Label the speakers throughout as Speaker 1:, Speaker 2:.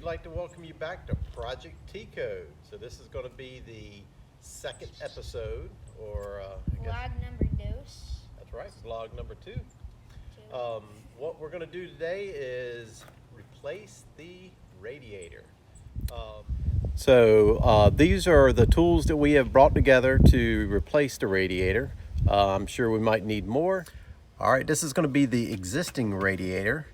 Speaker 1: we'd like to welcome you back to Project T-Code. So this is going to be the second episode, or
Speaker 2: vlog number 2.
Speaker 1: That's right, vlog number 2. What we're going to do today is replace the radiator. These are the tools that we have brought together to replace the radiator. I'm sure we might need more. All right, this is going to be the existing radiator.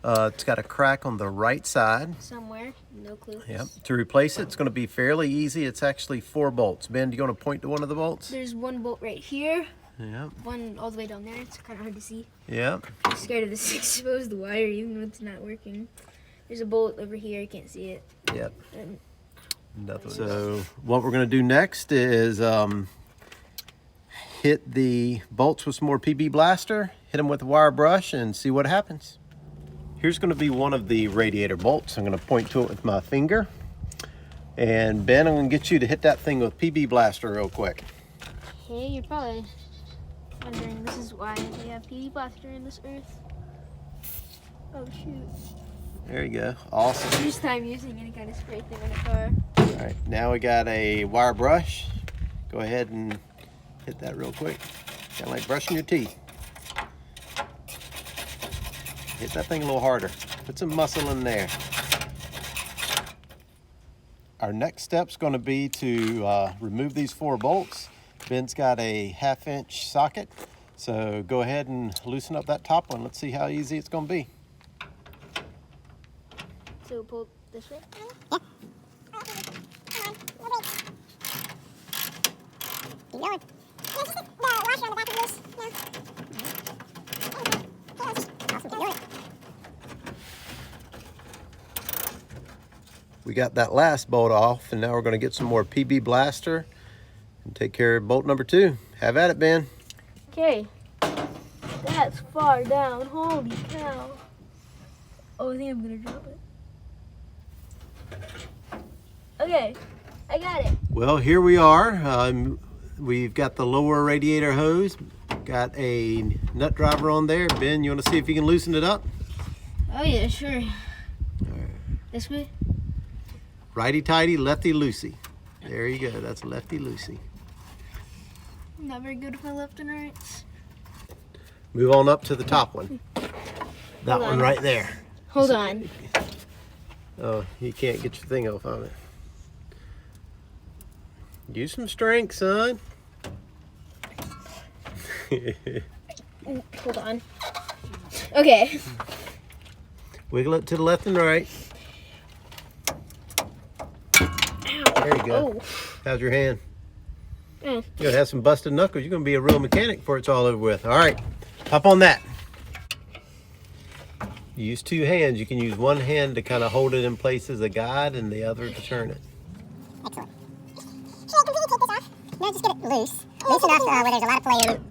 Speaker 1: It's got a crack on the right side.
Speaker 2: Somewhere, no clue.
Speaker 1: Yep. To replace it, it's going to be fairly easy. It's actually 4 bolts. Ben, do you want to point to one of the bolts?
Speaker 2: There's one bolt right here.
Speaker 1: Yep.
Speaker 2: One all the way down there. It's kind of hard to see.
Speaker 1: Yep.
Speaker 2: I'm scared of this exposed wire, even though it's not working. There's a bolt over here. I can't see it.
Speaker 1: Yep. So what we're going to do next is hit the bolts with some more PB Blaster, hit them with a wire brush, and see what happens. Here's going to be one of the radiator bolts. I'm going to point to it with my finger. And Ben, I'm going to get you to hit that thing with PB Blaster real quick.
Speaker 2: Okay, you're probably wondering this is why they have PB Blaster in this earth. Oh shoot.
Speaker 1: There you go. Awesome.
Speaker 2: First time using any kind of spray thing in a car.
Speaker 1: All right, now we got a wire brush. Go ahead and hit that real quick. Kind of like brushing your teeth. Hit that thing a little harder. Put some muscle in there. Our next step's going to be to remove these 4 bolts. Ben's got a 1/2 inch socket, so go ahead and loosen up that top one. Let's see how easy it's going to be.
Speaker 2: So pull this way?
Speaker 1: We got that last bolt off, and now we're going to get some more PB Blaster and take care of bolt number 2. Have at it, Ben.
Speaker 2: Okay, that's far down. Holy cow. Oh, I think I'm gonna drop it. Okay, I got it.
Speaker 1: Well, here we are. We've got the lower radiator hose, got a nut driver on there. Ben, you want to see if you can loosen it up?
Speaker 2: Oh yeah, sure. This way?
Speaker 1: Righty-tighty, lefty-loosey. There you go. That's lefty-loosey.
Speaker 2: I'm not very good with my left and rights.
Speaker 1: Move on up to the top one. That
Speaker 2: Hold
Speaker 1: one
Speaker 2: on.
Speaker 1: right there.
Speaker 2: Hold on.
Speaker 1: Oh, you can't get your thing off on it. Use some strength, son.
Speaker 2: Ooh, hold on. Okay.
Speaker 1: Wiggle it to the left and right. There you go.
Speaker 2: Oh.
Speaker 1: How's your hand?
Speaker 2: Mm.
Speaker 1: You're going to have some busted knuckles. You're going to be a real mechanic before it's all over with. All right, hop on that. You use 2 hands. You can use one hand to kind of hold it in place as a guide and the other to turn it.
Speaker 3: Excellent. Should I completely take this off? No, just get it loose. Loose enough where there's a lot of play in it.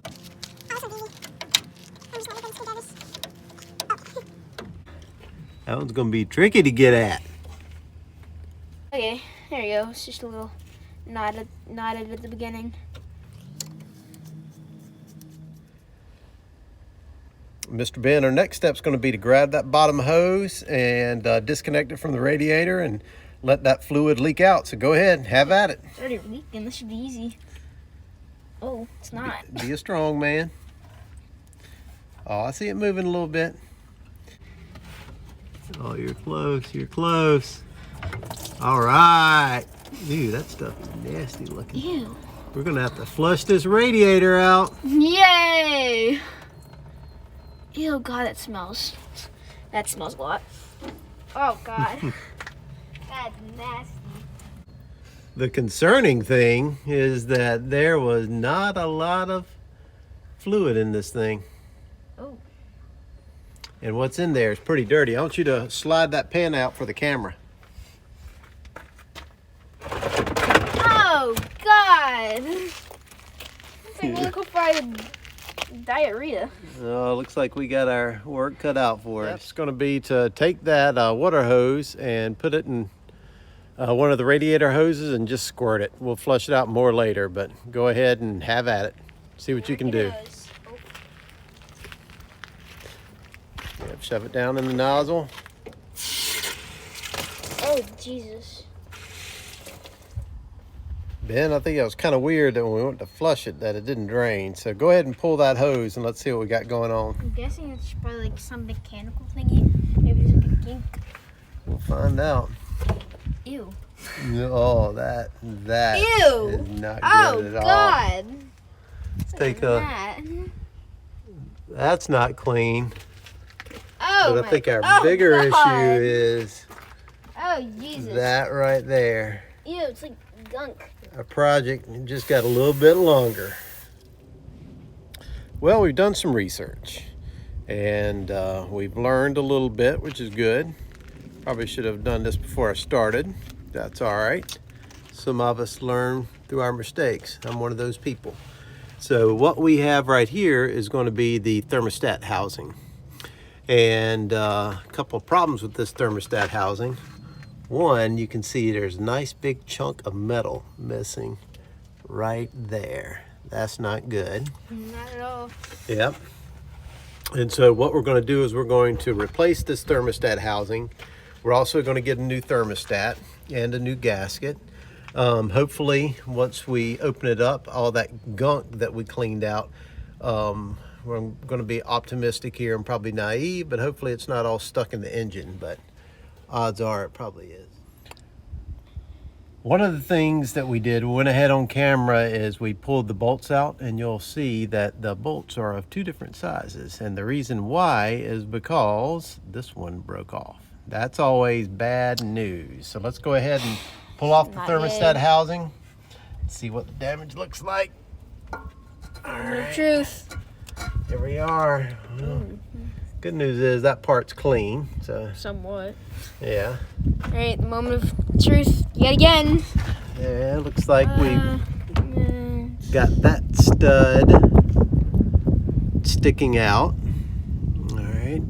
Speaker 1: That one's going to be tricky to get at.
Speaker 2: Okay, there you go. It's just a little knotted at the beginning.
Speaker 1: Mr. Ben, our next step is going to be to grab that bottom hose and disconnect it from the radiator and let that fluid leak out. So go ahead, have at it.
Speaker 2: It's already leaking. This should be easy. Oh, it's not.
Speaker 1: Be a strong man. Oh, I see it moving a little bit. Oh, you're close. You're close. All right. Dude, that stuff is nasty looking.
Speaker 2: Ew.
Speaker 1: We're going to have to flush this radiator out.
Speaker 2: Yay! Ew, God, that smells. That smells a lot. Oh, God. That's nasty.
Speaker 1: The concerning thing is that there was not a lot of fluid in this thing.
Speaker 2: Oh.
Speaker 1: And what's in there is pretty dirty. I want you to slide that pan out for the camera.
Speaker 2: Oh, God. It's like liquefied diarrhea.
Speaker 1: Oh, looks like we got our work cut out for us. It's going to be to take that water hose and put it in one of the radiator hoses and just squirt it. We'll flush it out more later, but go ahead and have at it. See what you can do. Yep, shove it down in the nozzle.
Speaker 2: Oh, Jesus.
Speaker 1: Ben, I think it was kind of weird that when we went to flush it that it didn't drain. So go ahead and pull that hose and let's see what we got going on.
Speaker 2: I'm guessing it's probably like some mechanical thingy. Maybe there's like a kink.
Speaker 1: We'll find out.
Speaker 2: Ew.
Speaker 1: Oh, that
Speaker 2: Ew.
Speaker 1: is not good
Speaker 2: Oh,
Speaker 1: at all.
Speaker 2: God.
Speaker 1: Let's take a. That's not clean.
Speaker 2: Oh,
Speaker 1: But I think our bigger
Speaker 2: God.
Speaker 1: issue is
Speaker 2: Oh, Jesus.
Speaker 1: that right there.
Speaker 2: Ew, it's like gunk.
Speaker 1: Our project just got a little bit longer. Well, we've done some research and we've learned a little bit, which is good. Probably should have done this before I started. That's all right. Some of us learn through our mistakes. I'm one of those people. So what we have right here is going to be the thermostat housing. And a couple of problems with this thermostat housing. One, you can see there's a nice big chunk of metal missing right there. That's not good.
Speaker 2: Not at all.
Speaker 1: Yep. And so what we're going to do is we're going to replace this thermostat housing. We're also going to get a new thermostat and a new gasket. Hopefully, once we open it up, all that gunk that we cleaned out, we're going to be optimistic here and probably naive, but hopefully it's not all stuck in the engine, but odds are it probably is. One of the things that we did, we went ahead on camera, is we pulled the bolts out, and you'll see that the bolts are of two different sizes. And the reason why is because this one broke off. That's always bad news. So let's go ahead and pull off the thermostat housing and see what the damage looks like. All right.
Speaker 2: The truth.
Speaker 1: Here we are. Well, good news is that part's clean. So
Speaker 2: Somewhat.
Speaker 1: yeah.
Speaker 2: All right, the moment of truth yet again.
Speaker 1: Yeah, it looks like we've got that stud sticking out. All right.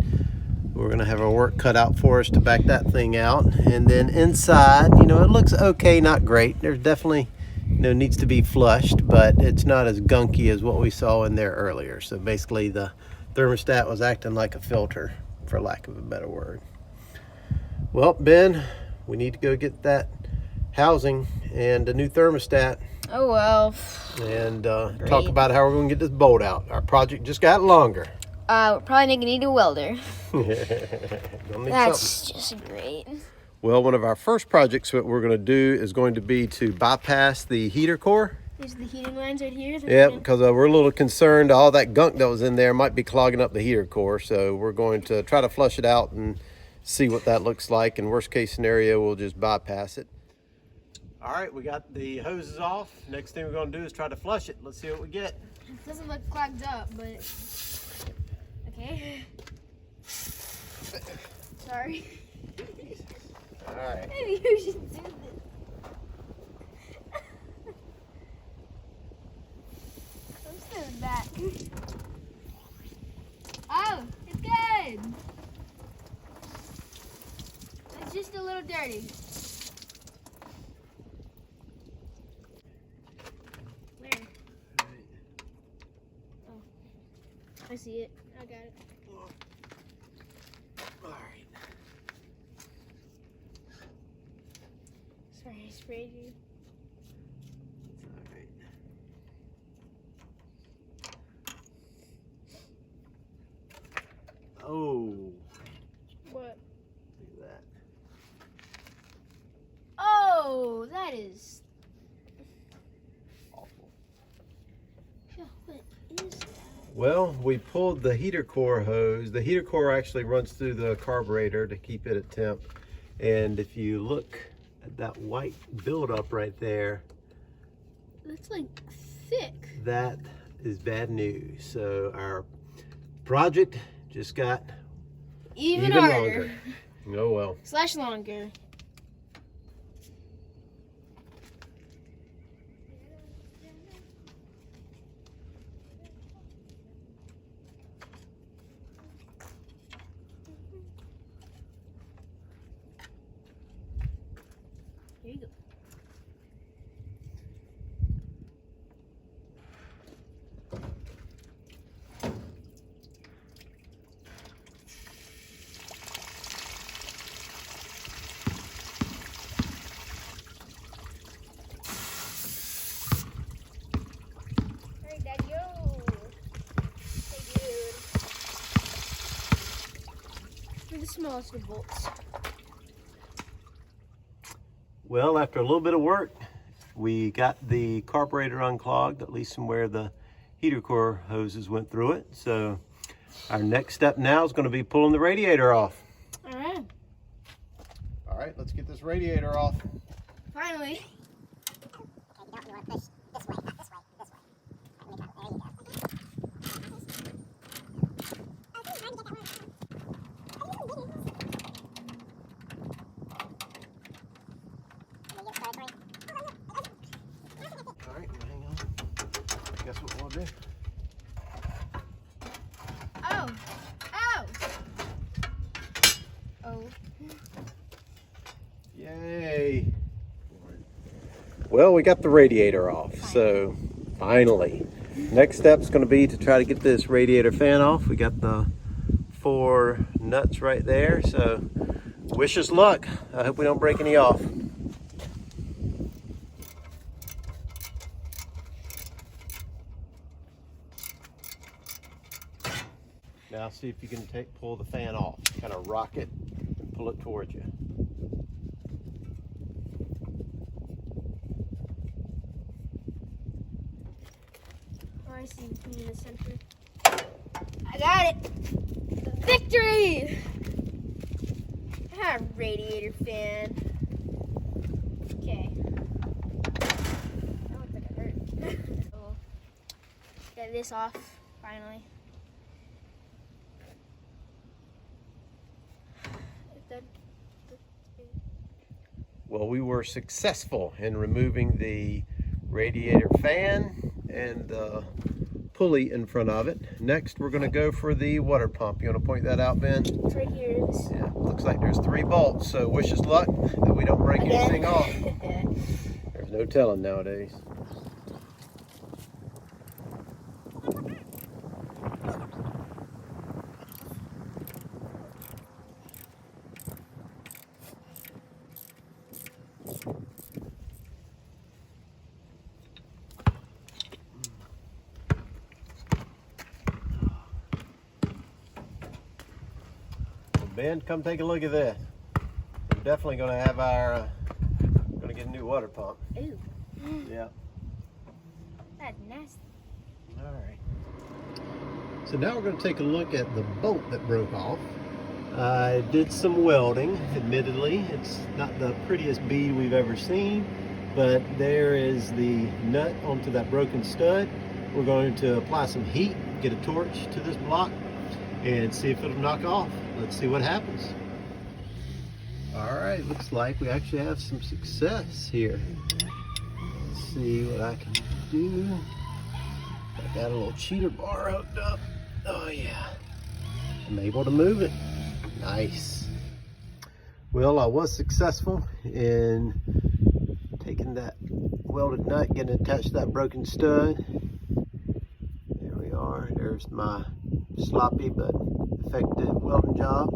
Speaker 1: We're gonna have our work cut out for us to back that thing out. And then inside, you know, it looks okay, not great. There's definitely, you know, needs to be flushed, but it's not as gunky as what we saw in there earlier. So basically the thermostat was acting like a filter, for lack of a better word. Well, Ben, we need to go get that housing and a new thermostat
Speaker 2: Oh, well.
Speaker 1: and talk about how we're going to get this bolt out. Our project just got longer.
Speaker 2: We're probably going to need a welder.
Speaker 1: Gonna need
Speaker 2: That's
Speaker 1: something.
Speaker 2: just great.
Speaker 1: Well, one of our first projects that we're going to do is going to be to bypass the heater core.
Speaker 2: There's the heating lines right here.
Speaker 1: Yeah, because we're a little concerned all that gunk that was in there might be clogging up the heater core. So we're going to try to flush it out and see what that looks like. In worst case scenario, we'll just bypass it. All right, we got the hoses off. Next thing we're going to do is try to flush it. Let's see what we get.
Speaker 2: It doesn't look clogged up, but okay. Sorry.
Speaker 1: All right.
Speaker 2: Maybe you should do this. I'm standing back. Oh, it's good. It's just a little dirty. Where? Oh, I see it. I got it.
Speaker 1: All right.
Speaker 2: Sorry, I sprayed you.
Speaker 1: All right. Oh,
Speaker 2: What?
Speaker 1: look at that.
Speaker 2: Oh, that is
Speaker 1: Awful.
Speaker 2: Yeah, what is that?
Speaker 1: Well, we pulled the heater core hose. The heater core actually runs through the carburetor to keep it at temp. And if you look at that white buildup right there,
Speaker 2: That's like thick.
Speaker 1: that is bad news. So our project just got
Speaker 2: Even
Speaker 1: even
Speaker 2: harder.
Speaker 1: longer. Oh well.
Speaker 2: Slash longer. Here you go. smallest of bolts.
Speaker 1: Well, after a little bit of work, we got the carburetor unclogged, at least from where the heater core hoses went through it. So our next step now is going to be pulling the radiator off.
Speaker 2: All right.
Speaker 1: All right, let's get this radiator off.
Speaker 2: Finally.
Speaker 3: Okay, you want to push this way, not this way, this way. Let me try. There you go.
Speaker 1: All right, hang on. Guess what we'll do?
Speaker 2: Oh. Ow. Oh.
Speaker 1: Yay. Well, we got the radiator off, so finally. Next step's going to be to try to get this radiator fan off. We got the 4 nuts right there, so wish us luck. I hope we don't break any off. Now see if you can pull the fan off. Kind of rock it and pull it towards you.
Speaker 2: Oh, I see. In the center. I got it. Victory! I had a radiator fan. Okay. That looks like it hurt. So, get this off finally.
Speaker 1: Well, we were successful in removing the radiator fan and the pulley in front of it. Next, we're going to go for the water pump. You want to point that out, Ben?
Speaker 2: It's right here.
Speaker 1: Yeah, looks like there's 3 bolts, so wish us luck that we don't break anything off. There's no telling nowadays. Ben, come take a look at this. We're definitely going to have our, going to get a new water pump.
Speaker 2: Ooh.
Speaker 1: Yeah.
Speaker 2: That's nasty.
Speaker 1: All right. So now we're going to take a look at the bolt that broke off. I did some welding, admittedly. It's not the prettiest bead we've ever seen, but there is the nut onto that broken stud. We're going to apply some heat, get a torch to this block, and see if it'll knock off. Let's see what happens. All right, looks like we actually have some success here. Let's see what I can do. I got a little cheater bar hooked up. Oh yeah, I'm able to move it. Nice. Well, I was successful in taking that welded nut, getting it attached to that broken stud. There we are. There's my sloppy but effective welding job.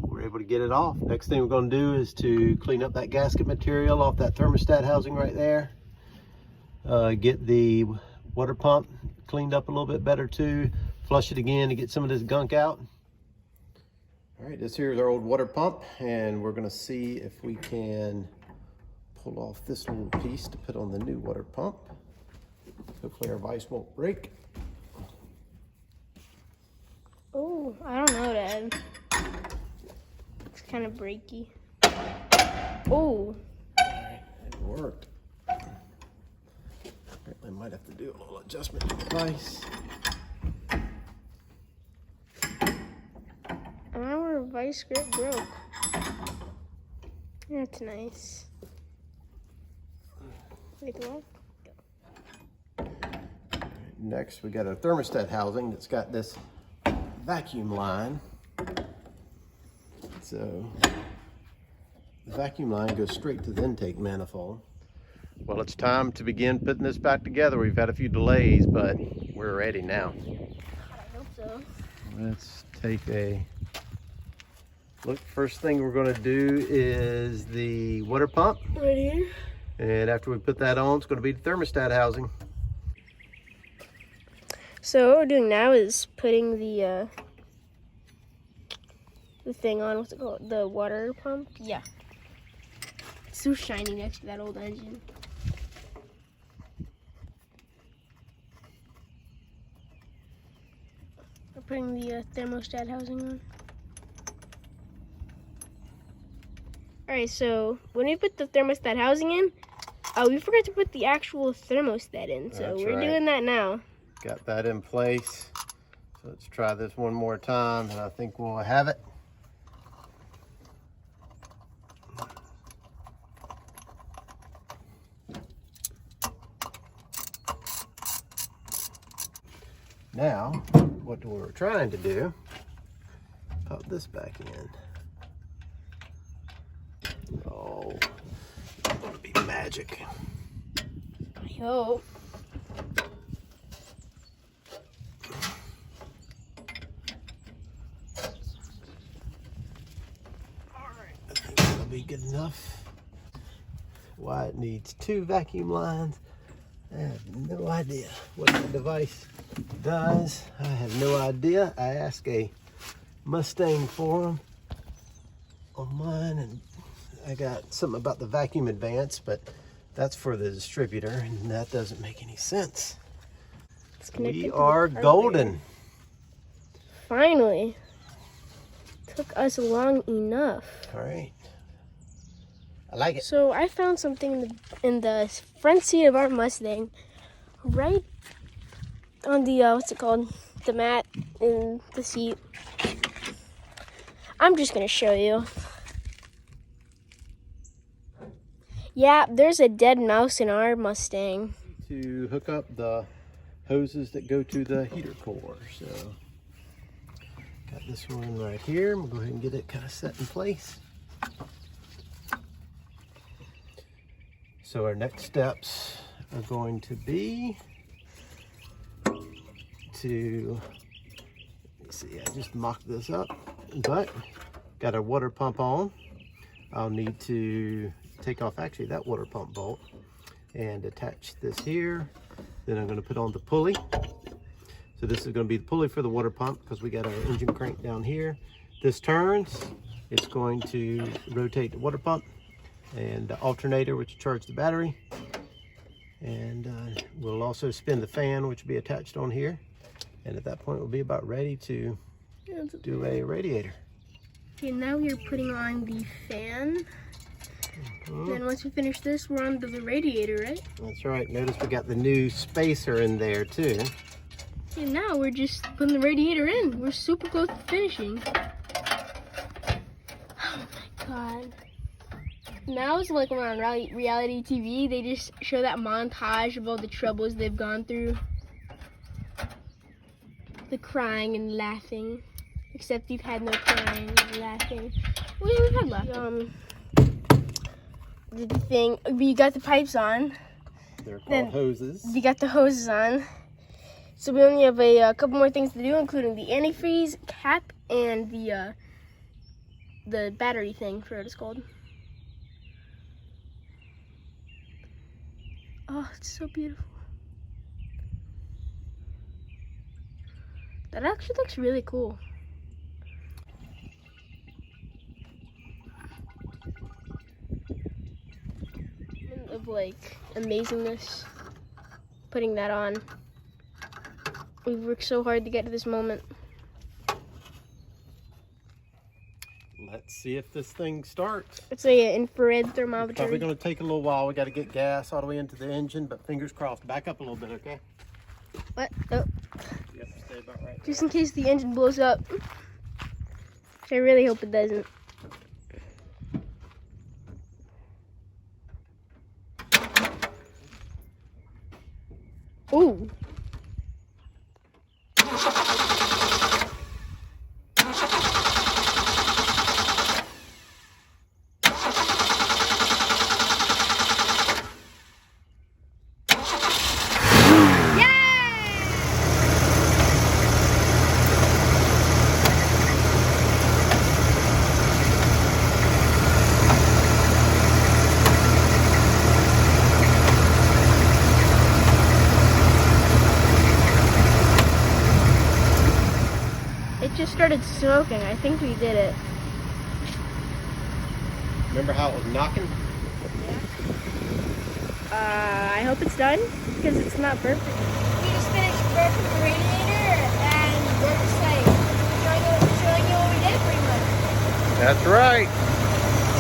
Speaker 1: We're able to get it off. Next thing we're going to do is to clean up that gasket material off that thermostat housing right there. Get the water pump cleaned up a little bit better too. Flush it again to get some of this gunk out. All right, this here is our old water pump, and we're going to see if we can pull off this little piece to put on the new water pump. Hopefully our vise won't break.
Speaker 2: Oh, I don't know, Dad. It's kind of breaky. Oh.
Speaker 1: It worked. I might have to do a little adjustment to the vise.
Speaker 2: Our vice grip broke. That's nice. Wait, what?
Speaker 1: Next, we got a thermostat housing that's got this vacuum line. So the vacuum line goes straight to the intake manifold. Well, it's time to begin putting this back together. We've had a few delays, but we're ready now.
Speaker 2: I hope so.
Speaker 1: Let's take a look. First thing we're going to do is the water pump.
Speaker 2: Right here.
Speaker 1: And after we put that on, it's going to be the thermostat housing.
Speaker 2: So what we're doing now is putting the the thing on, what's it called? The water pump? Yeah. It's so shiny next to that old engine. We're putting the thermostat housing on. Alright, so when we put the thermostat housing in, we forgot to put the actual thermostat in, so
Speaker 1: That's
Speaker 2: we're
Speaker 1: right.
Speaker 2: doing that now.
Speaker 1: Got that in place. So let's try this one more time, and I think we'll have it. Now, what we're trying to do, pop this back in. Oh, it's gonna be magic.
Speaker 2: I hope.
Speaker 1: I think that'll be good enough. Why it needs 2 vacuum lines, I have no idea what the device does. I have no idea. I asked a Mustang forum on mine, and I got something about the vacuum advance, but that's for the distributor, and that doesn't make any sense. We are golden.
Speaker 2: Finally. Took us long enough.
Speaker 1: All right. I like it.
Speaker 2: So I found something in the front seat of our Mustang, right on the, what's it called? The mat in the seat. I'm just gonna show you. Yeah, there's a dead mouse in our Mustang.
Speaker 1: To hook up the hoses that go to the heater core. So got this one right here. I'm gonna go ahead and get it kind of set in place. So our next steps are going to be to, let's see, I just mocked this up, but got a water pump on. I'll need to take off actually that water pump bolt and attach this here. Then I'm going to put on the pulley. So this is going to be the pulley for the water pump because we got our engine crank down here. This turns, it's going to rotate the water pump and the alternator, which will charge the battery. And we'll also spin the fan, which will be attached on here. And at that point, we'll be about ready to do a radiator.
Speaker 2: Okay, now we are putting on the fan. Then once we finish this, we're on to the radiator, right?
Speaker 1: That's right. Notice we got the new spacer in there too.
Speaker 2: And now we're just putting the radiator in. We're super close to finishing. Oh my god. Now it's like we're on reality TV. They just show that montage of all the troubles they've gone through. The crying and laughing. Except you've had no crying and laughing. Well, yeah, we've had laughing. Did the thing, we got the pipes on.
Speaker 1: They're called hoses.
Speaker 2: We got the hoses on. So we only have a couple more things to do, including the antifreeze cap and the battery thing, for what it's called. Oh, it's so beautiful. That actually looks really cool. Of like amazingness, putting that on. We've worked so hard to get to this moment.
Speaker 1: Let's see if this thing starts.
Speaker 2: It's an infrared thermometer.
Speaker 1: Probably going to take a little while. We got to get gas all the way into the engine, but fingers crossed. Back up a little bit, okay?
Speaker 2: What? Oh.
Speaker 1: Yep, stay about right.
Speaker 2: Just in case the engine blows up. Which I really hope it doesn't. Ooh. It just started smoking. I think we did it.
Speaker 1: Remember how it was knocking?
Speaker 2: I hope it's done because it's not perfect. We just finished burping the radiator and we're just like showing you what we did pretty much.
Speaker 1: That's right.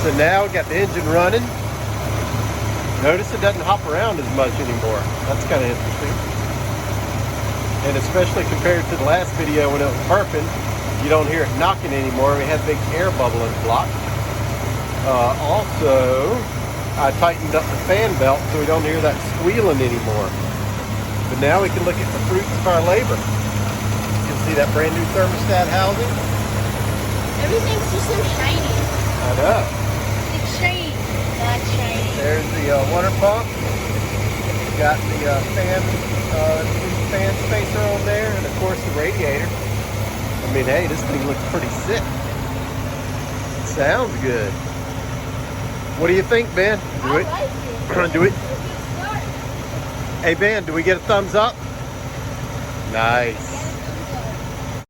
Speaker 1: So now we got the engine running. Notice it doesn't hop around as much anymore. That's kind of interesting. And especially compared to the last video when it was burping, you don't hear it knocking anymore. We had big air bubbling block. Also, I tightened up the fan belt so we don't hear that squealing anymore. But now we can look at the fruits of our labor. You can see that brand new thermostat housing.
Speaker 2: Everything's just so shiny.
Speaker 1: I know.
Speaker 2: It's shiny, not shiny.
Speaker 1: There's the water pump. Got the fan spacer on there, and of course the radiator. I mean, hey, this thing looks pretty sick. Sounds good. What do you think, Ben?
Speaker 2: I like it.
Speaker 1: Do it.
Speaker 2: It's a good start.
Speaker 1: Hey, Ben, do we get a thumbs up? Nice.